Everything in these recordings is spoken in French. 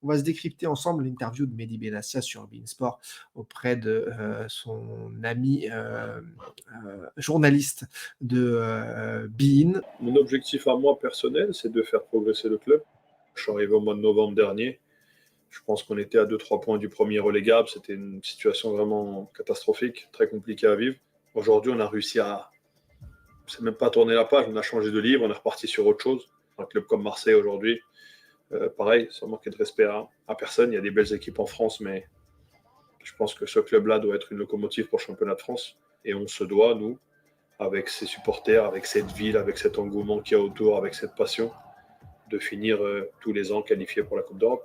On va se décrypter ensemble l'interview de Mehdi Benassia sur beIN Sport auprès de son ami journaliste de beIN. Mon objectif à moi personnel, c'est de faire progresser le club. Je suis arrivé au mois de novembre dernier. Je pense qu'on était à 2-3 points du premier relégable. C'était une situation vraiment catastrophique, très compliquée à vivre. Aujourd'hui, on a réussi à, c'est même pas tourner la page, on a changé de livre, on est reparti sur autre chose. Un club comme Marseille aujourd'hui, pareil, sans manquer de respect à personne. Il y a des belles équipes en France, mais je pense que ce club-là doit être une locomotive pour le championnat de France. Et on se doit, nous, avec ses supporters, avec cette ville, avec cet engouement qu'il y a autour, avec cette passion, de finir tous les ans qualifiés pour la Coupe d'Europe.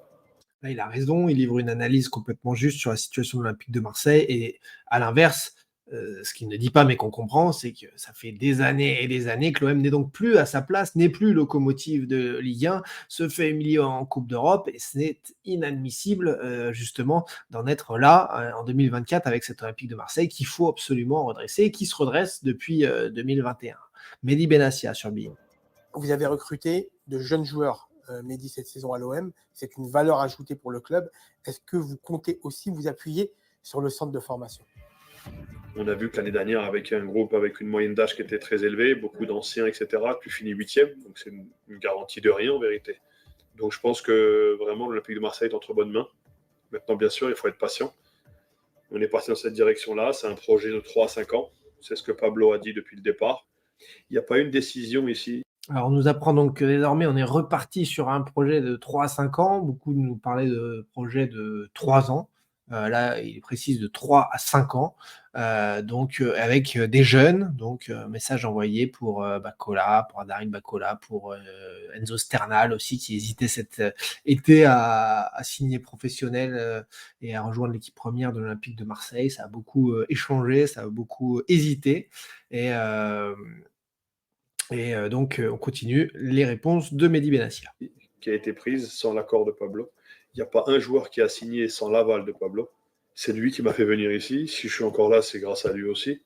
Là, il a raison, il livre une analyse complètement juste sur la situation de l'Olympique de Marseille. Et à l'inverse, ce qu'il ne dit pas, mais qu'on comprend, c'est que ça fait des années et des années que l'OM n'est donc plus à sa place, n'est plus locomotive de Ligue 1, se fait humilier en Coupe d'Europe, et c'est inadmissible, justement, d'en être là en 2024 avec cet Olympique de Marseille qu'il faut absolument redresser, et qui se redresse depuis 2021. Mehdi Benassia sur beIN. Vous avez recruté de jeunes joueurs, Mehdi, cette saison à l'OM. C'est une valeur ajoutée pour le club. Est-ce que vous comptez aussi vous appuyer sur le centre de formation ? On a vu que l'année dernière, avec un groupe avec une moyenne d'âge qui était très élevée, beaucoup d'anciens, etc., tu finis 8e. Donc c'est une garantie de rien en vérité. Donc je pense que vraiment l'Olympique de Marseille est entre bonnes mains. Maintenant, bien sûr, il faut être patient. On est parti dans cette direction-là. C'est un projet de 3 à 5 ans. C'est ce que Pablo a dit depuis le départ. Il n'y a pas eu une décision ici. Alors, on nous apprend donc que désormais, on est reparti sur un projet de 3 à 5 ans. Beaucoup nous parlaient de projets de 3 ans. Là, il précise de 3 à 5 ans. Donc, avec des jeunes. Donc, message envoyé pour Bacola, pour Adarin Bacola, pour Enzo Sternal aussi, qui hésitait cet été à signer professionnel et à rejoindre l'équipe première de l'Olympique de Marseille. Ça a beaucoup échangé, ça a beaucoup hésité. Et donc, on continue les réponses de Mehdi Benassia. Qui a été prise sans l'accord de Pablo. Il n'y a pas un joueur qui a signé sans l'aval de Pablo. C'est lui qui m'a fait venir ici. Si je suis encore là, c'est grâce à lui aussi.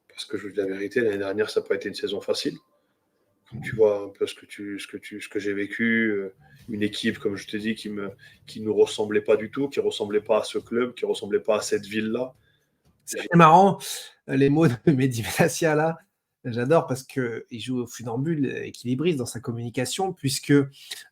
Parce que je vous dis la vérité, l'année dernière, ça n'a pas été une saison facile. Comme tu vois un peu ce que j'ai vécu, une équipe, comme je te dis, qui ne nous ressemblait pas du tout, qui ne ressemblait pas à ce club, qui ne ressemblait pas à cette ville-là. C'est marrant, les mots de Mehdi Benassia là. J'adore parce qu'il joue au funambule équilibriste dans sa communication, puisque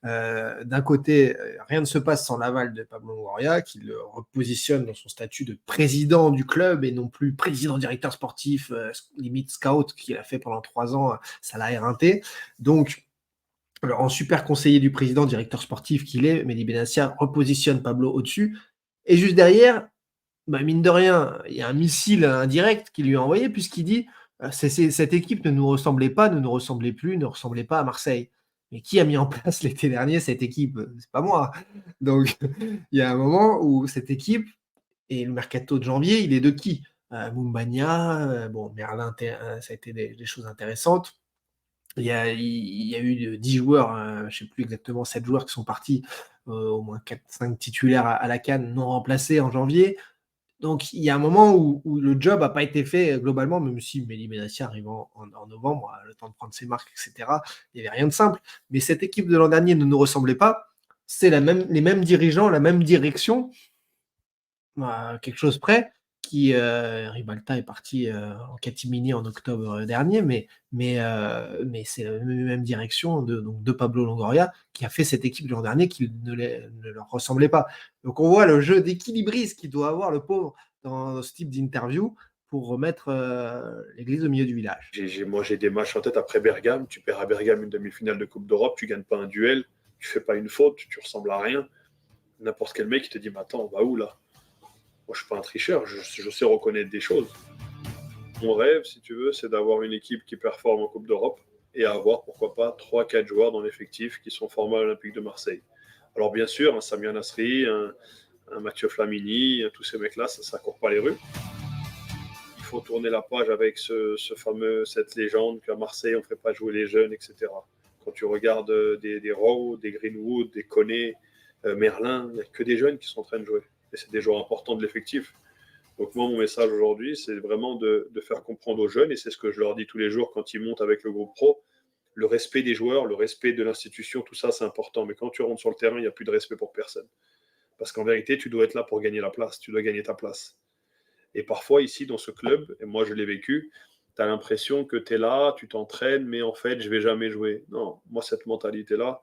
d'un côté, rien ne se passe sans l'aval de Pablo Longoria, qui le repositionne dans son statut de président du club et non plus président-directeur sportif, limite scout, qu'il a fait pendant 3 ans, ça l'a éreinté. Donc, en super conseiller du président, directeur sportif qu'il est, Mehdi Benassia repositionne Pablo au-dessus. Et juste derrière, mine de rien, il y a un missile indirect qui lui est envoyé, puisqu'il dit cette équipe ne nous ressemblait pas, ne nous ressemblait plus, ne ressemblait pas à Marseille. Mais qui a mis en place l'été dernier cette équipe? C'est pas moi. Donc, il y a un moment où cette équipe, et le mercato de janvier, il est de qui? Moumbagna, Merlin, ça a été des choses intéressantes. Il y a eu 10 joueurs, je ne sais plus exactement, 7 joueurs qui sont partis, au moins 4-5 titulaires à la CAN non remplacés en janvier. Donc, il y a un moment où le job n'a pas été fait globalement, même si Mehdi Benassia arrive en novembre, le temps de prendre ses marques, etc. Il n'y avait rien de simple. Mais cette équipe de l'an dernier ne nous ressemblait pas. C'est les mêmes dirigeants, la même direction, quelque chose près, qui Ribalta est parti en catimini en octobre dernier, mais c'est la même direction de Pablo Longoria qui a fait cette équipe de l'an dernier qui ne leur ressemblait pas. Donc on voit le jeu d'équilibriste qu'il doit avoir le pauvre dans ce type d'interview pour remettre l'église au milieu du village. Moi, j'ai des matchs en tête après Bergame. Tu perds à Bergame une demi-finale de Coupe d'Europe, tu gagnes pas un duel, tu fais pas une faute, tu ressembles à rien. N'importe quel mec qui te dit, mais attends, on va où là? Moi, je suis pas un tricheur, je sais reconnaître des choses. Mon rêve, si tu veux, c'est d'avoir une équipe qui performe en Coupe d'Europe et avoir, pourquoi pas, 3-4 joueurs dans l'effectif qui sont formés à l'Olympique de Marseille. Alors bien sûr, un Samir Nasri, un Mathieu Flamini, tous ces mecs-là, ça court pas les rues. Il faut tourner la page avec cette légende qu'à Marseille, on ne fait pas jouer les jeunes, etc. Quand tu regardes des Rowe, des Greenwood, des Koné, Merlin, il n'y a que des jeunes qui sont en train de jouer. Et c'est des joueurs importants de l'effectif. Donc moi, mon message aujourd'hui, c'est vraiment de faire comprendre aux jeunes, et c'est ce que je leur dis tous les jours quand ils montent avec le groupe pro, Le respect des joueurs, le respect de l'institution, tout ça, c'est important. Mais quand tu rentres sur le terrain, il n'y a plus de respect pour personne. Parce qu'en vérité, tu dois être là pour gagner la place. Tu dois gagner ta place. Et parfois, ici, dans ce club, et moi, je l'ai vécu, tu as l'impression que tu es là, tu t'entraînes, mais en fait, je ne vais jamais jouer. Non, moi, cette mentalité-là,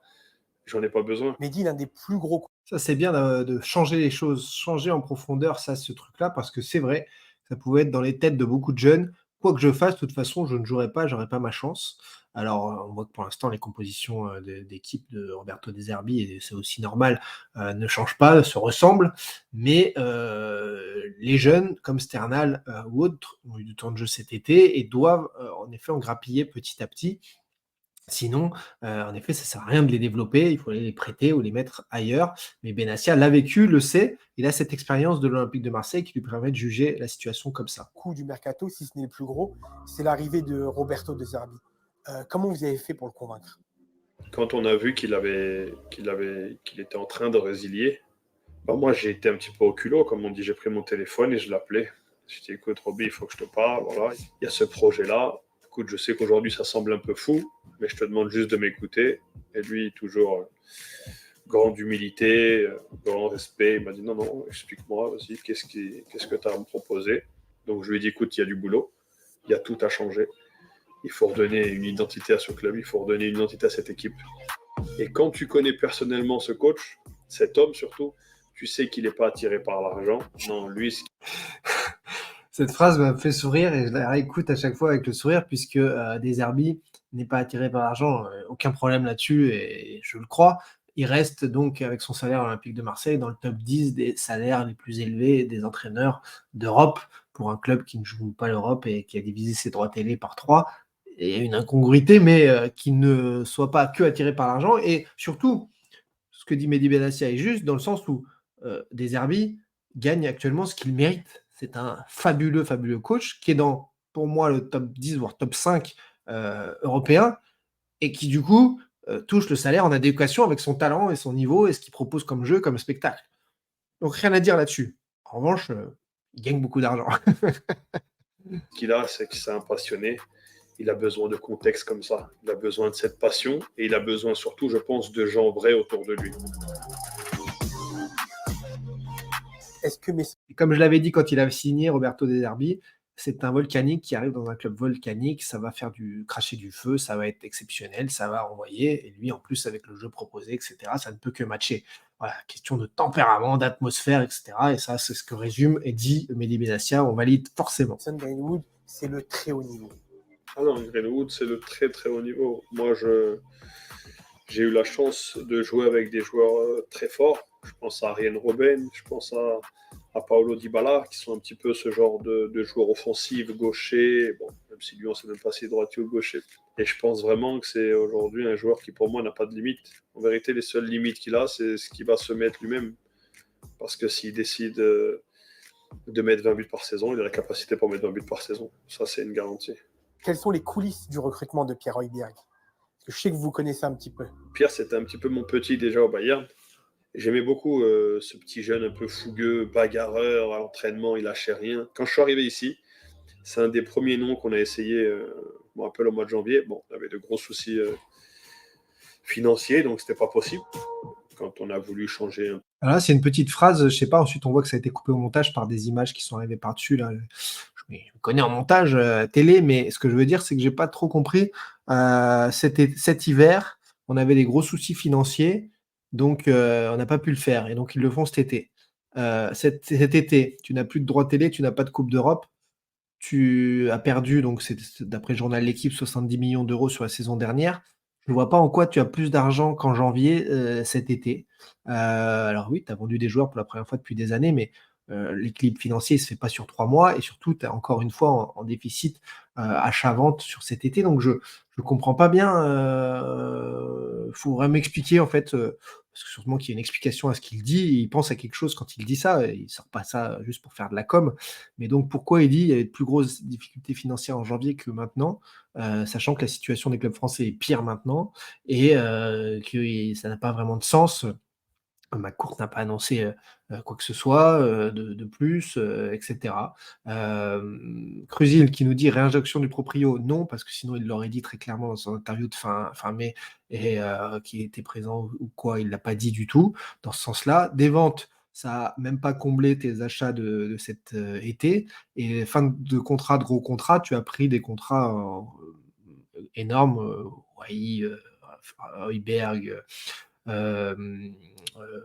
j'en ai pas besoin. Mehdi, l'un des plus gros. Ça, c'est bien de changer les choses, changer en profondeur, ça, ce truc-là, parce que c'est vrai, ça pouvait être dans les têtes de beaucoup de jeunes. Quoi que je fasse, de toute façon, je ne jouerai pas, j'aurai pas ma chance. Alors, on voit que pour l'instant, les compositions d'équipe de Roberto De Zerbi, et c'est aussi normal, ne changent pas, se ressemblent. Mais les jeunes, comme Sternal ou autres, ont eu du temps de jeu cet été et doivent en effet en grappiller petit à petit. Sinon, en effet, ça sert à rien de les développer, il faut les prêter ou les mettre ailleurs. Mais Benassia l'a vécu, le sait, il a cette expérience de l'Olympique de Marseille qui lui permet de juger la situation comme ça. Coup du mercato, si ce n'est le plus gros, c'est l'arrivée de Roberto De Zerbi. Comment vous avez fait pour le convaincre? Quand on a vu qu'il était en train de résilier, bah moi j'ai été un petit peu au culot, comme on dit, j'ai pris mon téléphone et je l'appelais. J'ai dit écoute Roby, il faut que je te parle, voilà, il y a ce projet-là. Écoute, je sais qu'aujourd'hui ça semble un peu fou, mais je te demande juste de m'écouter. Et lui, toujours grande humilité, grand respect, il m'a dit non, explique-moi, vas-y, qu'est-ce que tu as à me proposer? Donc je lui ai dit écoute, il y a du boulot, il y a tout à changer. Il faut redonner une identité à ce club, il faut redonner une identité à cette équipe. Et quand tu connais personnellement ce coach, cet homme surtout, tu sais qu'il n'est pas attiré par l'argent. Non, lui, Cette phrase me fait sourire et je la réécoute à chaque fois avec le sourire puisque De Zerbi n'est pas attiré par l'argent, aucun problème là-dessus et je le crois. Il reste donc avec son salaire à l'Olympique de Marseille dans le top 10 des salaires les plus élevés des entraîneurs d'Europe pour un club qui ne joue pas l'Europe et qui a divisé ses droits télé par 3. Et il y a une incongruité, mais qui ne soit pas que attiré par l'argent. Et surtout, ce que dit Mehdi Benassia est juste dans le sens où De Zerbi gagne actuellement ce qu'il mérite. C'est un fabuleux, fabuleux coach qui est dans, pour moi, le top 10, voire top 5 européen et qui, du coup, touche le salaire en adéquation avec son talent et son niveau et ce qu'il propose comme jeu, comme spectacle. Donc, rien à dire là-dessus. En revanche, il gagne beaucoup d'argent. ce qu'il a, c'est que c'est un passionné. Il a besoin de contexte comme ça. Il a besoin de cette passion et il a besoin surtout, je pense, de gens vrais autour de lui. Est-ce que Et comme je l'avais dit quand il a signé Roberto De Zerbi, c'est un volcanique qui arrive dans un club volcanique, ça va faire cracher du feu, ça va être exceptionnel, ça va envoyer, et lui en plus avec le jeu proposé, etc., ça ne peut que matcher. Voilà, question de tempérament, d'atmosphère, etc. Et ça, c'est ce que résume et dit Mehdi Benassia, on valide forcément. Mason Greenwood, c'est le très haut niveau? Ah non, Greenwood, c'est le très très haut niveau. Moi, j'ai eu la chance de jouer avec des joueurs très forts. Je pense à Arjen Robben, je pense à Paulo Dybala, qui sont un petit peu ce genre de joueurs offensifs, gauchers. Bon, même si lui, on ne sait même pas s'il est droitier ou gaucher. Et je pense vraiment que c'est aujourd'hui un joueur qui, pour moi, n'a pas de limite. En vérité, les seules limites qu'il a, c'est ce qu'il va se mettre lui-même. Parce que s'il décide de mettre 20 buts par saison, il a la capacité pour mettre 20 buts par saison. Ça, c'est une garantie. Quelles sont les coulisses du recrutement de Pierre Højbjerg? Parce que je sais que vous connaissez un petit peu. Pierre, c'était un petit peu mon petit déjà au Bayern. J'aimais beaucoup ce petit jeune un peu fougueux, bagarreur, à l'entraînement, il lâchait rien. Quand je suis arrivé ici, c'est un des premiers noms qu'on a essayé, je me rappelle au mois de janvier. Bon, on avait de gros soucis financiers, donc c'était pas possible. Quand on a voulu changer un... Alors là, c'est une petite phrase, je sais pas, ensuite on voit que ça a été coupé au montage par des images qui sont arrivées par-dessus. Là. Je me connais en montage télé, mais ce que je veux dire, c'est que j'ai pas trop compris. Cet hiver, on avait des gros soucis financiers, donc on n'a pas pu le faire, et donc ils le font cet été. Cet été, tu n'as plus de droit télé, tu n'as pas de Coupe d'Europe, tu as perdu, donc c'est d'après le journal L'Équipe, 70 millions d'euros sur la saison dernière. Je ne vois pas en quoi tu as plus d'argent qu'en janvier cet été. Alors oui, tu as vendu des joueurs pour la première fois depuis des années, mais l'équilibre financier ne se fait pas sur 3 mois et surtout, tu es encore une fois en déficit achat-vente sur cet été. Donc je ne comprends pas bien. Il faudrait m'expliquer en fait, parce que sûrement qu'il y a une explication à ce qu'il dit. Il pense à quelque chose quand il dit ça. Il ne sort pas ça juste pour faire de la com. Mais donc pourquoi il dit qu'il y avait de plus grosses difficultés financières en janvier que maintenant, sachant que la situation des clubs français est pire maintenant et que ça n'a pas vraiment de sens McCourt n'a pas annoncé quoi que ce soit de plus, etc. Crusil qui nous dit réinjection du proprio, non, parce que sinon il l'aurait dit très clairement dans son interview de fin mai, et qui était présent ou quoi, il ne l'a pas dit du tout dans ce sens-là. Des ventes, ça n'a même pas comblé tes achats de cet été. Et fin de contrat, de gros contrats, tu as pris des contrats énormes, Wai, Højbjerg,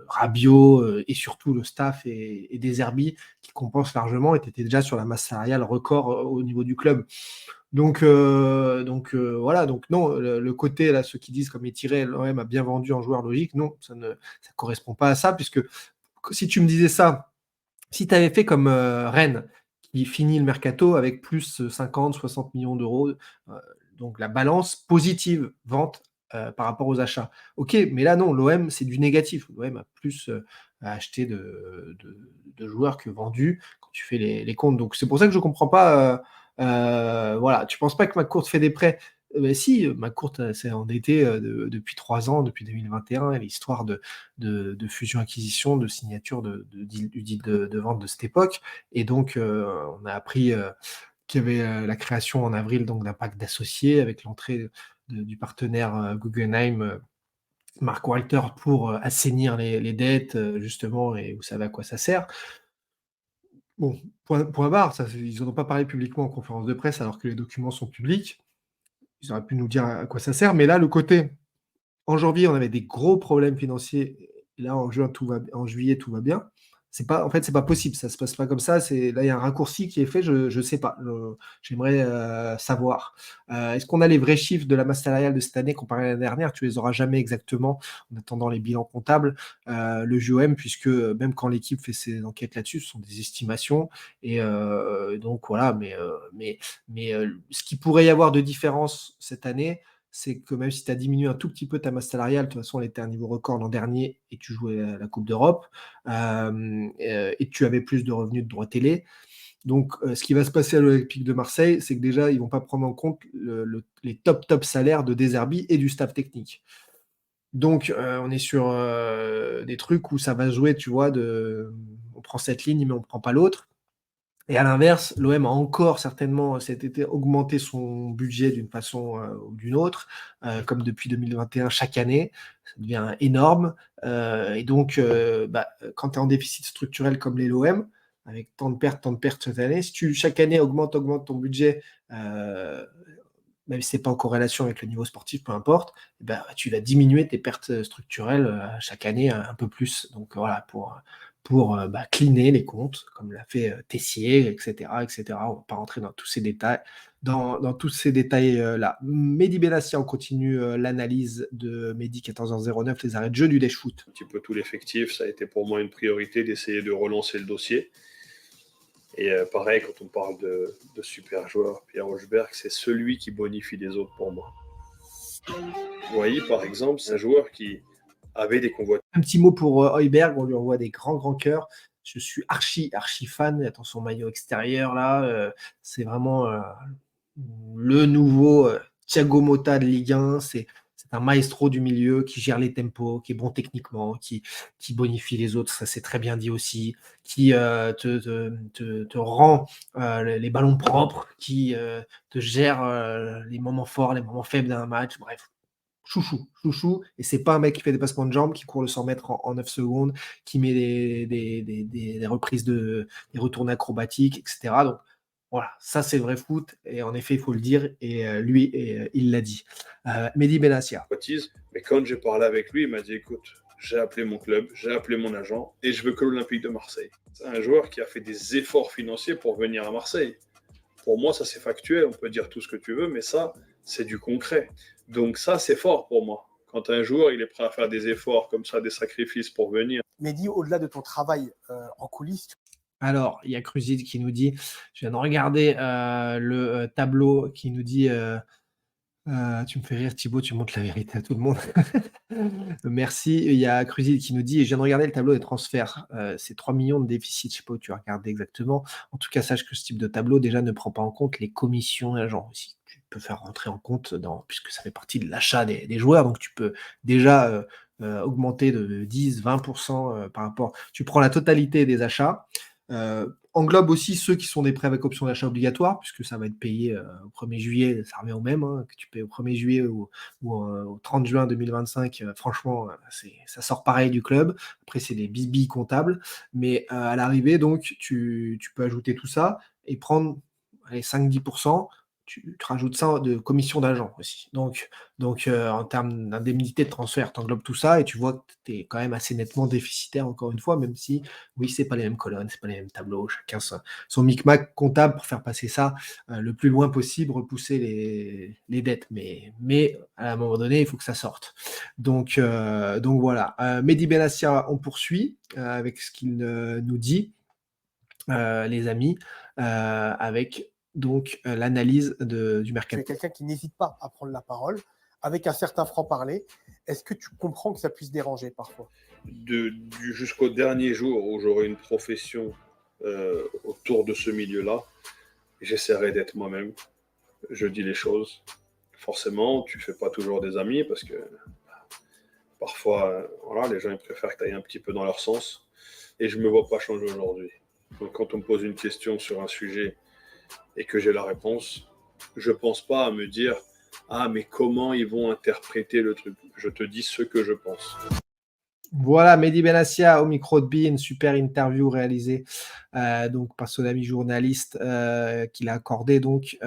Rabiot et surtout le staff et des Deserbi qui compensent largement et tu étais déjà sur la masse salariale record au niveau du club. Donc voilà, donc non, le côté, là, ceux qui disent comme étiré, l'OM a bien vendu en joueur logique, non, ça ne correspond pas à ça, puisque si tu me disais ça, si tu avais fait comme Rennes, qui finit le mercato avec plus 50, 60 millions d'euros, donc la balance positive vente par rapport aux achats. Ok, mais là non, l'OM c'est du négatif. L'OM a plus acheté de joueurs que vendu quand tu fais les comptes. Donc c'est pour ça que je ne comprends pas. Voilà, tu ne penses pas que McCourt fait des prêts? Si, McCourt s'est endetté depuis 3 ans, depuis 2021, l'histoire de fusion-acquisition, de signature du deal de vente de cette époque. Et donc, on a appris qu'il y avait la création en avril donc, d'un pacte d'associés avec l'entrée du partenaire Guggenheim, Mark Walter, pour assainir les dettes, justement, et vous savez à quoi ça sert. Bon, point barre, ça, ils n'en ont pas parlé publiquement en conférence de presse alors que les documents sont publics. Ils auraient pu nous dire à quoi ça sert, mais là, le côté, en janvier, on avait des gros problèmes financiers, et là, en juillet, tout va bien. En fait, c'est pas possible, ça se passe pas comme ça. Là, il y a un raccourci qui est fait, je sais pas. J'aimerais savoir. Est-ce qu'on a les vrais chiffres de la masse salariale de cette année comparé à l'année dernière? Tu les auras jamais exactement en attendant les bilans comptables. Le JOM, puisque même quand l'équipe fait ses enquêtes là-dessus, ce sont des estimations. Et donc voilà, mais ce qui pourrait y avoir de différence cette année, c'est que même si tu as diminué un tout petit peu ta masse salariale, de toute façon, elle était à un niveau record l'an dernier et tu jouais à la Coupe d'Europe, et tu avais plus de revenus de droits télé. Donc, ce qui va se passer à l'Olympique de Marseille, c'est que déjà, ils ne vont pas prendre en compte les top salaires de Deserbi et du staff technique. Donc, on est sur des trucs où ça va jouer, tu vois, on prend cette ligne, mais on ne prend pas l'autre. Et à l'inverse, l'OM a encore certainement cet été augmenté son budget d'une façon ou d'une autre, comme depuis 2021 chaque année. Ça devient énorme. Et donc, quand tu es en déficit structurel comme l'est l'OM, avec tant de pertes cette année, si tu chaque année augmente ton budget, même si ce n'est pas en corrélation avec le niveau sportif, peu importe, tu vas diminuer tes pertes structurelles chaque année un peu plus. Donc voilà, pour cleaner les comptes, comme l'a fait Tessier, etc., etc. On ne va pas rentrer dans tous ces détails. Dans tous ces détails-là. Mehdi Benassia, on continue l'analyse de Mehdi 14h09, les arrêts de jeu du Dash Foot. Un petit peu tout l'effectif, ça a été pour moi une priorité d'essayer de relancer le dossier. Et pareil, quand on parle de super joueur, Pierre Højbjerg, c'est celui qui bonifie les autres pour moi. Vous voyez, par exemple, c'est un joueur qui avait des convoitises. Un petit mot pour Højbjerg, on lui envoie des grands cœurs. Je suis archi fan. Attends, son maillot extérieur, là, c'est vraiment le nouveau Thiago Motta de Ligue 1. C'est un maestro du milieu qui gère les tempos, qui est bon techniquement, qui bonifie les autres, ça c'est très bien dit aussi, qui te rend les ballons propres, qui te gère les moments forts, les moments faibles d'un match, bref. Chouchou, et c'est pas un mec qui fait des passements de jambes, qui court le 100 mètres en 9 secondes, qui met des reprises des retours acrobatiques, etc. Donc voilà, ça c'est le vrai foot, et en effet il faut le dire, et lui, il l'a dit. Mehdi Benassia. Mais quand j'ai parlé avec lui, il m'a dit écoute, j'ai appelé mon club, j'ai appelé mon agent, et je veux que l'Olympique de Marseille. C'est un joueur qui a fait des efforts financiers pour venir à Marseille. Pour moi, ça c'est factuel, on peut dire tout ce que tu veux, mais ça, c'est du concret. Donc ça, c'est fort pour moi. Quand un joueur, il est prêt à faire des efforts comme ça, des sacrifices pour venir. Mehdi, au-delà de ton travail en coulisses. Alors, il y a Crusid qui nous dit, je viens de regarder le tableau qui nous dit, tu me fais rire Thibaut, tu montres la vérité à tout le monde. Merci. Il y a Crusid qui nous dit, je viens de regarder le tableau des transferts, c'est 3 millions de déficit, je ne sais pas où tu as regardé exactement. En tout cas, sache que ce type de tableau déjà ne prend pas en compte les commissions d'agents aussi. peux faire rentrer en compte puisque ça fait partie de l'achat des joueurs, donc tu peux déjà augmenter de 10-20% par rapport. Tu prends la totalité des achats, englobe aussi ceux qui sont des prêts avec option d'achat obligatoire, puisque ça va être payé au 1er juillet, ça revient au même, hein, que tu payes au 1er juillet ou au 30 juin 2025, franchement, ça sort pareil du club. Après, c'est des bisbilles comptables, mais à l'arrivée, donc, tu peux ajouter tout ça et prendre allez, 5-10%. Tu rajoutes ça de commission d'agent aussi. Donc, en termes d'indemnité de transfert, tu englobes tout ça et tu vois que tu es quand même assez nettement déficitaire, encore une fois, même si, oui, c'est pas les mêmes colonnes, c'est pas les mêmes tableaux, chacun son micmac comptable pour faire passer ça le plus loin possible, repousser les dettes. Mais à un moment donné, il faut que ça sorte. Donc voilà. Mehdi Benassia, on poursuit avec ce qu'il nous dit, les amis, avec donc l'analyse du Tu es mercato. quelqu'un qui n'hésite pas à prendre la parole, avec un certain franc-parler. Est-ce que tu comprends que ça puisse déranger parfois? Jusqu'au dernier jour où j'aurai une profession autour de ce milieu-là, j'essaierai d'être moi-même. Je dis les choses. Forcément, tu fais pas toujours des amis parce que parfois, voilà, les gens ils préfèrent que tu ailles un petit peu dans leur sens. Et je me vois pas changer aujourd'hui. Donc, quand on me pose une question sur un sujet et que j'ai la réponse, je pense pas à me dire « Ah, mais comment ils vont interpréter le truc ?» Je te dis ce que je pense. Voilà, Mehdi Benassia au micro de Bein, super interview réalisée donc par son ami journaliste qu'il a accordé. Donc,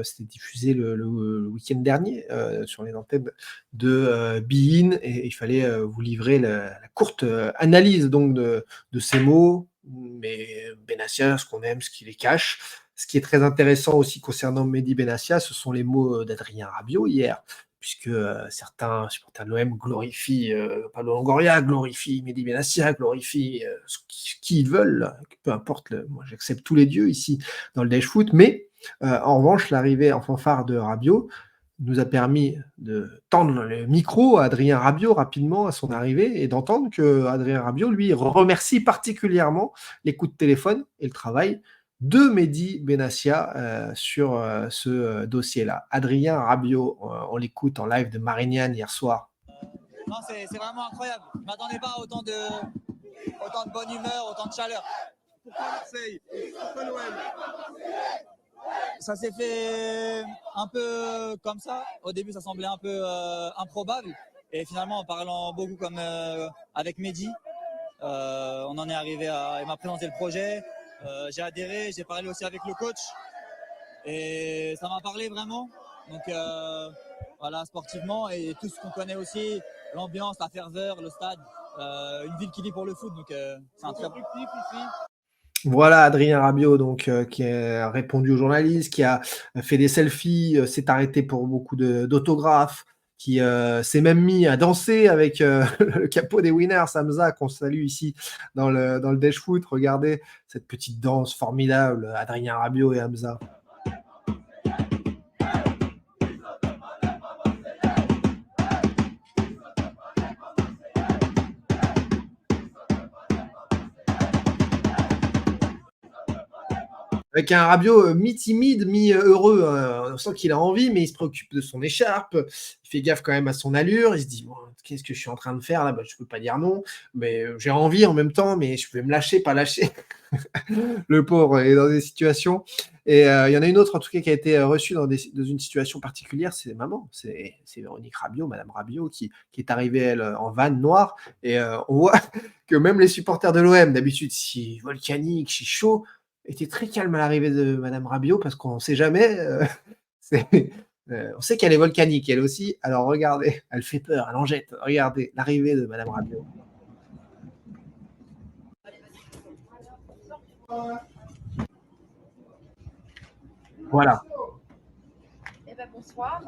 c'était diffusé le week-end dernier sur les antennes de Bein et il fallait vous livrer la courte analyse donc de ces mots. Mais Benassia, ce qu'on aime, ce qui les cache. Ce qui est très intéressant aussi concernant Mehdi Benassia, ce sont les mots d'Adrien Rabiot hier, puisque certains supporters de l'OM glorifient Pablo Longoria, glorifient Mehdi Benassia, glorifient qui ils veulent, peu importe, moi j'accepte tous les dieux ici dans le Dash Foot, mais en revanche, l'arrivée en fanfare de Rabiot nous a permis de tendre le micro à Adrien Rabiot rapidement à son arrivée et d'entendre que Adrien Rabiot, lui, remercie particulièrement les coups de téléphone et le travail de Mehdi Benassia sur ce dossier-là. Adrien Rabiot, on l'écoute en live de Marignane hier soir. Non, c'est vraiment incroyable. Je ne m'attendais pas à autant de bonne humeur, autant de chaleur. Pourquoi Marseille? Pourquoi l'OM? Ça s'est fait un peu comme ça. Au début, ça semblait un peu improbable. Et finalement, en parlant beaucoup comme avec Mehdi, on en est arrivé il m'a présenté le projet. J'ai adhéré, j'ai parlé aussi avec le coach. Et ça m'a parlé vraiment. Donc voilà, sportivement et tout ce qu'on connaît aussi, l'ambiance, la ferveur, le stade, une ville qui vit pour le foot. Donc c'est un très bon ici. Voilà Adrien Rabiot donc qui a répondu aux journalistes, qui a fait des selfies, s'est arrêté pour beaucoup d'autographes, qui s'est même mis à danser avec le capot des Winners, Hamza, qu'on salue ici dans le Dash Foot. Regardez cette petite danse formidable, Adrien Rabiot et Hamza. Avec un Rabiot mi-timide, mi-heureux. On sent qu'il a envie, mais il se préoccupe de son écharpe. Il fait gaffe quand même à son allure. Il se dit, bon, qu'est-ce que je suis en train de faire là? Je ne peux pas dire non, mais j'ai envie en même temps, mais je vais me lâcher, pas lâcher. Le pauvre est dans des situations. Et il y en a une autre, en tout cas, qui a été reçue dans une situation particulière, c'est maman. C'est Véronique Rabiot, Madame Rabiot, qui est arrivée, elle, en van noire. Et on voit que même les supporters de l'OM, d'habitude, si volcanique, si chaud, était très calme à l'arrivée de Madame Rabiot parce qu'on ne sait jamais. On sait qu'elle est volcanique, elle aussi. Alors regardez, elle fait peur, elle en jette. Regardez l'arrivée de Madame Rabiot. Voilà. Eh ben bonsoir.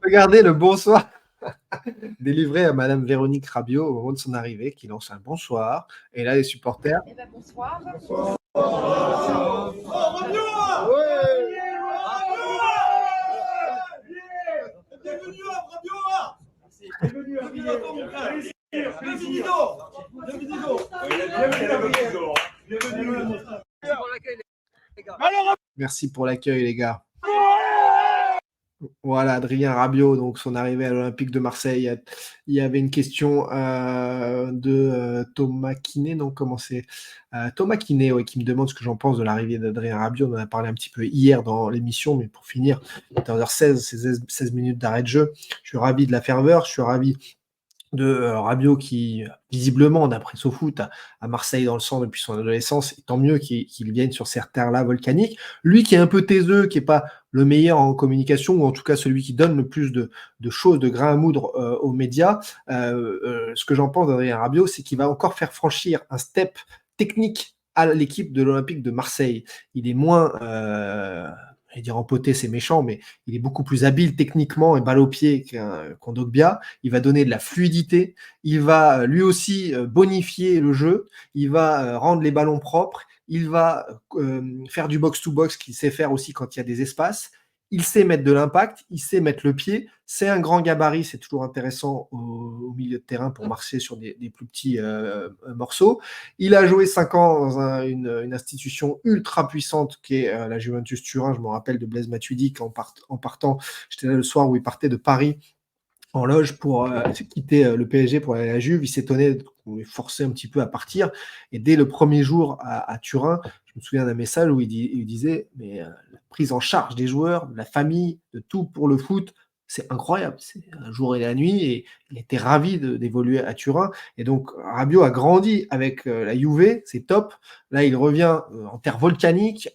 Regardez le bonsoir délivré à Madame Véronique Rabiot au moment de son arrivée, qui lance un bonsoir. Et là, les supporters. Eh ben bonsoir. Bienvenue à Bienvenue à Merci pour l'accueil, les gars. Voilà, Adrien Rabiot, donc son arrivée à l'Olympique de Marseille. Il y avait une question de Thomas Kiné, non, comment c'est Thomas Kiné, ouais, qui me demande ce que j'en pense de l'arrivée d'Adrien Rabiot. On en a parlé un petit peu hier dans l'émission, mais pour finir, 14h16, c'est 16 minutes d'arrêt de jeu. Je suis ravi de la ferveur, je suis ravi de Rabiot qui, visiblement, d'après SoFoot, à Marseille dans le sang depuis son adolescence, et tant mieux qu'il vienne sur ces terres-là volcaniques. Lui qui est un peu taiseux, qui n'est pas le meilleur en communication, ou en tout cas celui qui donne le plus de choses, de grains à moudre aux médias, ce que j'en pense d'Adrien Rabiot, c'est qu'il va encore faire franchir un step technique à l'équipe de l'Olympique de Marseille. Il est moins... je vais dire empoté, c'est méchant, mais il est beaucoup plus habile techniquement et balle au pied qu'un Dogbia. Il va donner de la fluidité. Il va lui aussi bonifier le jeu. Il va rendre les ballons propres. Il va faire du box-to-box qu'il sait faire aussi quand il y a des espaces. Il sait mettre de l'impact, il sait mettre le pied. C'est un grand gabarit, c'est toujours intéressant au milieu de terrain pour marcher sur des plus petits morceaux. Il a joué 5 ans dans une institution ultra puissante qui est la Juventus Turin. Je me rappelle de Blaise Matuidi en partant, j'étais là le soir où il partait de Paris en loge pour quitter le PSG pour aller à la Juve. Il s'étonnait qu'on les forçait un petit peu à partir. Et dès le premier jour à Turin, je me souviens d'un message où il disait mais la prise en charge des joueurs, de la famille, de tout pour le foot, c'est incroyable. C'est un jour et la nuit et il était ravi d'évoluer à Turin. Et donc Rabiot a grandi avec la Juve, c'est top. Là, il revient en terre volcanique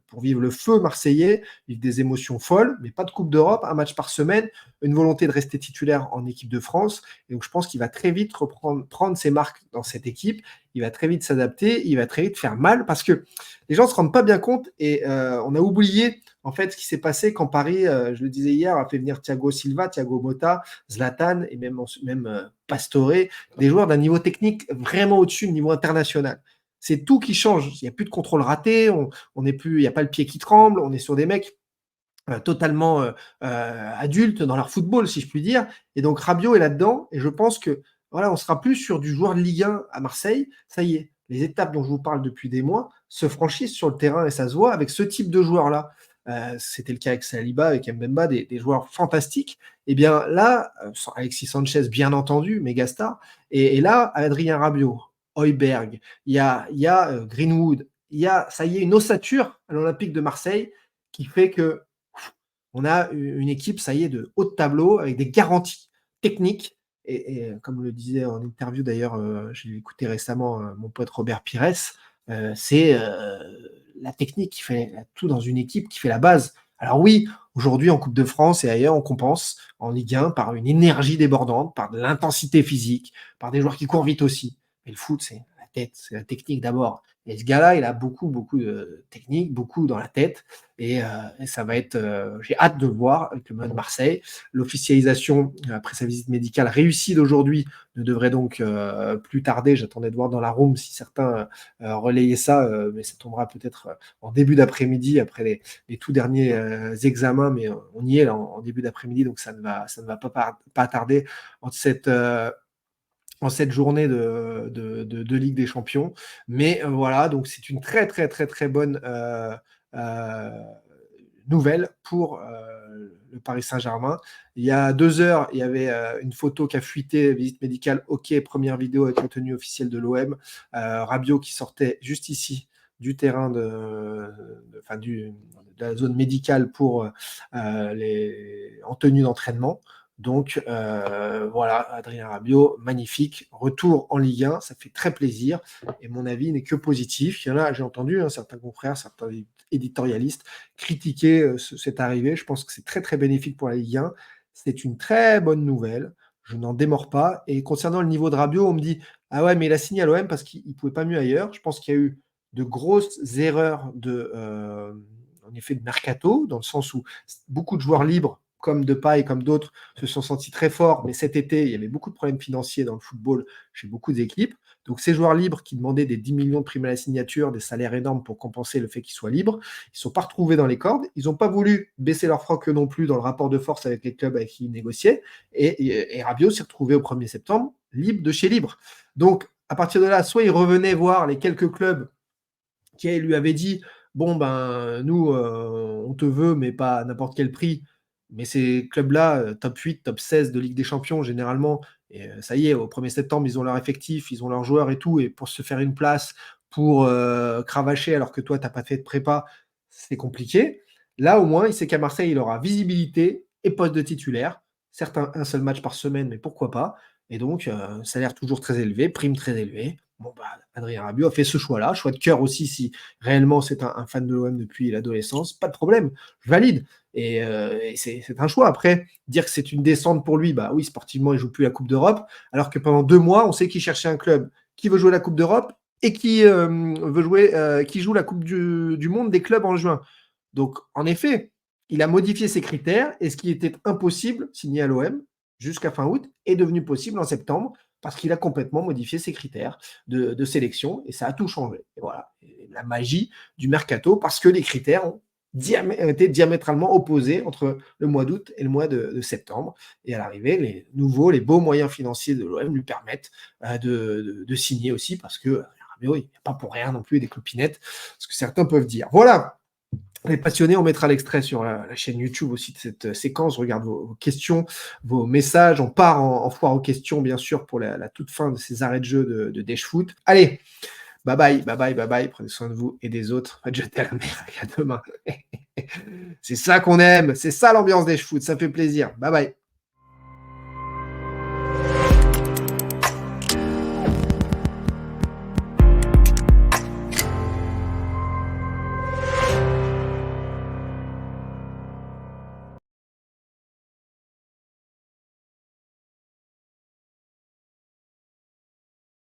pour vivre le feu marseillais, vivre des émotions folles, mais pas de Coupe d'Europe, un match par semaine, une volonté de rester titulaire en équipe de France. Et donc, je pense qu'il va très vite prendre ses marques dans cette équipe. Il va très vite s'adapter. Il va très vite faire mal parce que les gens ne se rendent pas bien compte et on a oublié en fait ce qui s'est passé quand Paris, je le disais hier, a fait venir Thiago Silva, Thiago Motta, Zlatan et même Pastore, des joueurs d'un niveau technique vraiment au-dessus du niveau international. C'est tout qui change. Il n'y a plus de contrôle raté, on n'est plus, il n'y a pas le pied qui tremble, on est sur des mecs totalement adultes dans leur football, si je puis dire. Et donc Rabiot est là-dedans, et je pense que voilà, on sera plus sur du joueur de Ligue 1 à Marseille. Ça y est, les étapes dont je vous parle depuis des mois se franchissent sur le terrain et ça se voit avec ce type de joueurs-là. C'était le cas avec Saliba, avec Mbemba, des joueurs fantastiques. Et bien là, Alexis Sanchez, bien entendu, méga star. Et là, Adrien Rabiot, Højbjerg, il y a Greenwood, il y a, ça y est, une ossature à l'Olympique de Marseille qui fait que on a une équipe, ça y est, de haut de tableau avec des garanties techniques. Et comme le disait en interview d'ailleurs, j'ai écouté récemment mon pote Robert Pires, c'est la technique qui fait tout dans une équipe, qui fait la base. Alors oui, aujourd'hui en Coupe de France et ailleurs, on compense en Ligue 1 par une énergie débordante, par de l'intensité physique, par des joueurs qui courent vite aussi. Mais le foot, c'est la tête, c'est la technique d'abord. Et ce gars-là, il a beaucoup de technique, beaucoup dans la tête. Et ça va être... j'ai hâte de le voir avec le Mont de Marseille. L'officialisation, après sa visite médicale réussie d'aujourd'hui, ne devrait donc plus tarder. J'attendais de voir dans la room si certains relayaient ça, mais ça tombera peut-être en début d'après-midi, après les tout derniers examens, mais on y est là en début d'après-midi, donc ça ne va pas tarder en cette journée de Ligue des Champions. Mais voilà, donc c'est une très bonne nouvelle pour le Paris Saint-Germain. Il y a 2 heures, il y avait une photo qui a fuité, visite médicale, ok, première vidéo avec la tenue officielle de l'OM. Rabiot qui sortait juste ici du terrain de la zone médicale pour en tenue d'entraînement. Donc voilà, Adrien Rabiot, magnifique, retour en Ligue 1, ça fait très plaisir et mon avis n'est que positif. Il y en a, j'ai entendu certains confrères, certains éditorialistes critiquer cette arrivée. Je pense que c'est très bénéfique pour la Ligue 1. C'est une très bonne nouvelle, je n'en démords pas. Et concernant le niveau de Rabiot, on me dit ah ouais, mais il a signé à l'OM parce qu'il ne pouvait pas mieux ailleurs. Je pense qu'il y a eu de grosses erreurs en effet de mercato, dans le sens où beaucoup de joueurs libres comme Depay, comme d'autres, se sont sentis très forts. Mais cet été, il y avait beaucoup de problèmes financiers dans le football chez beaucoup d'équipes. Donc, ces joueurs libres qui demandaient des 10 millions de primes à la signature, des salaires énormes pour compenser le fait qu'ils soient libres, ils ne sont pas retrouvés dans les cordes. Ils n'ont pas voulu baisser leur froc non plus dans le rapport de force avec les clubs avec qui ils négociaient. Et Rabiot s'est retrouvé au 1er septembre libre de chez libre. Donc, à partir de là, soit il revenait voir les quelques clubs qui lui avaient dit bon, ben, nous, on te veut, mais pas à n'importe quel prix. Mais ces clubs-là, top 8, top 16 de Ligue des Champions, généralement, et ça y est, au 1er septembre, ils ont leur effectif, ils ont leurs joueurs et tout, et pour se faire une place, pour cravacher alors que toi, tu n'as pas fait de prépa, c'est compliqué. Là, au moins, il sait qu'à Marseille, il aura visibilité et poste de titulaire. Certes, un seul match par semaine, mais pourquoi pas. Et donc, salaire toujours très élevé, prime très élevée. Bon, bah, Adrien Rabiot a fait ce choix-là, choix de cœur aussi, si réellement c'est un fan de l'OM depuis l'adolescence, pas de problème, je valide. Et c'est un choix. Après, dire que c'est une descente pour lui, bah oui, sportivement, il ne joue plus la Coupe d'Europe, alors que pendant 2 mois, on sait qu'il cherchait un club qui veut jouer la Coupe d'Europe et qui qui joue la Coupe du Monde des clubs en juin. Donc, en effet, il a modifié ses critères et ce qui était impossible, signé à l'OM, jusqu'à fin août, est devenu possible en septembre parce qu'il a complètement modifié ses critères de sélection et ça a tout changé. Et voilà, et la magie du mercato parce que les critères ont été diamétralement opposés entre le mois d'août et le mois de septembre. Et à l'arrivée, les beaux moyens financiers de l'OM lui permettent de signer aussi parce que Rabiot, il n'y a pas pour rien non plus des clopinettes, ce que certains peuvent dire. Voilà. Les passionnés, on mettra l'extrait sur la chaîne YouTube aussi de cette séquence. Je regarde vos questions, vos messages. On part en foire aux questions, bien sûr, pour la toute fin de ces arrêts de jeu de Dash Foot. Allez, bye bye, bye bye, bye bye. Prenez soin de vous et des autres. Faites jeter la mer. À demain. C'est ça qu'on aime. C'est ça l'ambiance Dash Foot. Ça fait plaisir. Bye bye.